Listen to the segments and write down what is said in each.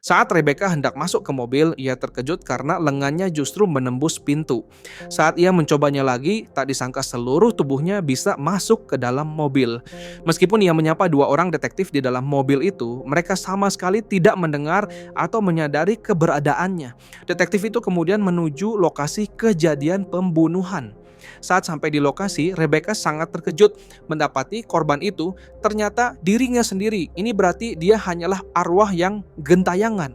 Saat Rebecca hendak masuk ke mobil, ia terkejut karena lengannya justru menembus pintu. Saat ia mencobanya lagi, tak disangka seluruh tubuhnya bisa masuk ke dalam mobil. Meskipun ia menyapa dua orang detektif di dalam mobil itu, mereka sama sekali tidak mendengar atau menyadari keberadaannya. Detektif itu kemudian menuju lokasi kejadian pembunuhan. Saat sampai di lokasi, Rebecca sangat terkejut mendapati korban itu ternyata dirinya sendiri. Ini berarti dia hanyalah arwah yang gentayangan.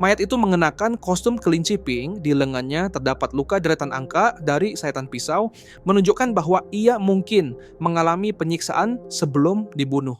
Mayat itu mengenakan kostum kelinci pink, di lengannya terdapat luka deretan angka dari sayatan pisau, menunjukkan bahwa ia mungkin mengalami penyiksaan sebelum dibunuh.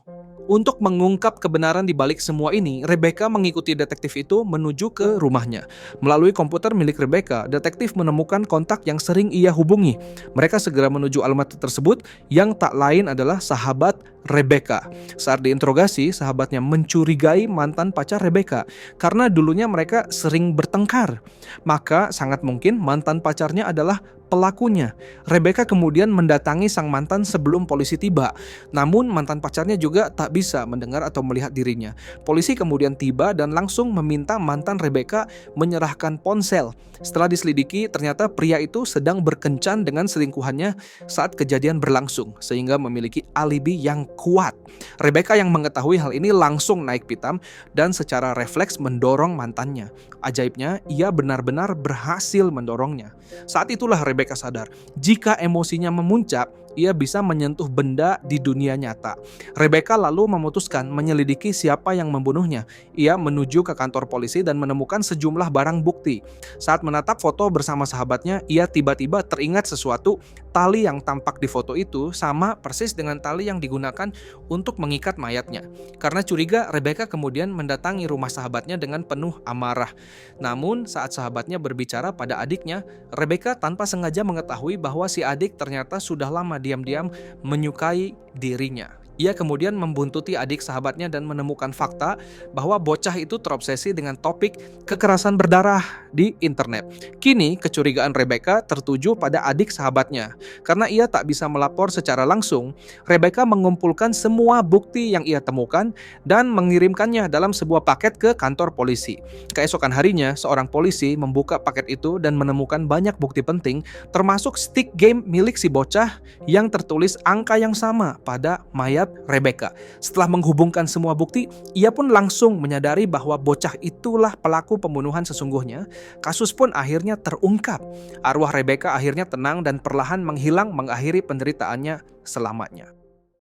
Untuk mengungkap kebenaran di balik semua ini, Rebecca mengikuti detektif itu menuju ke rumahnya. Melalui komputer milik Rebecca, detektif menemukan kontak yang sering ia hubungi. Mereka segera menuju alamat tersebut yang tak lain adalah sahabat Rebecca. Saat diinterogasi, sahabatnya mencurigai mantan pacar Rebecca karena dulunya mereka sering bertengkar. Maka sangat mungkin mantan pacarnya adalah pelakunya. Rebecca kemudian mendatangi sang mantan sebelum polisi tiba. Namun mantan pacarnya juga tak bisa mendengar atau melihat dirinya. Polisi kemudian tiba dan langsung meminta mantan Rebecca menyerahkan ponsel. Setelah diselidiki, ternyata pria itu sedang berkencan dengan selingkuhannya saat kejadian berlangsung, sehingga memiliki alibi yang kuat. Rebecca yang mengetahui hal ini langsung naik pitam dan secara refleks mendorong mantannya. Ajaibnya, ia benar-benar berhasil mendorongnya. Saat itulah Rebecca sadar, jika emosinya memuncak, ia bisa menyentuh benda di dunia nyata. Rebecca lalu memutuskan menyelidiki siapa yang membunuhnya. Ia menuju ke kantor polisi dan menemukan sejumlah barang bukti. Saat menatap foto bersama sahabatnya, ia tiba-tiba teringat sesuatu. Tali yang tampak di foto itu sama persis dengan tali yang digunakan untuk mengikat mayatnya. Karena curiga, Rebecca kemudian mendatangi rumah sahabatnya dengan penuh amarah. Namun saat sahabatnya berbicara pada adiknya, Rebecca tanpa sengaja mengetahui bahwa si adik ternyata sudah lama diam-diam menyukai dirinya. Ia kemudian membuntuti adik sahabatnya dan menemukan fakta bahwa bocah itu terobsesi dengan topik kekerasan berdarah di internet. Kini kecurigaan Rebecca tertuju pada adik sahabatnya. Karena ia tak bisa melapor secara langsung, Rebecca mengumpulkan semua bukti yang ia temukan dan mengirimkannya dalam sebuah paket ke kantor polisi. Keesokan harinya, seorang polisi membuka paket itu dan menemukan banyak bukti penting, termasuk stick game milik si bocah yang tertulis angka yang sama pada mayat Rebecca. Setelah menghubungkan semua bukti, ia pun langsung menyadari bahwa bocah itulah pelaku pembunuhan sesungguhnya. Kasus pun akhirnya terungkap. Arwah Rebecca akhirnya tenang dan perlahan menghilang, mengakhiri penderitaannya selamanya.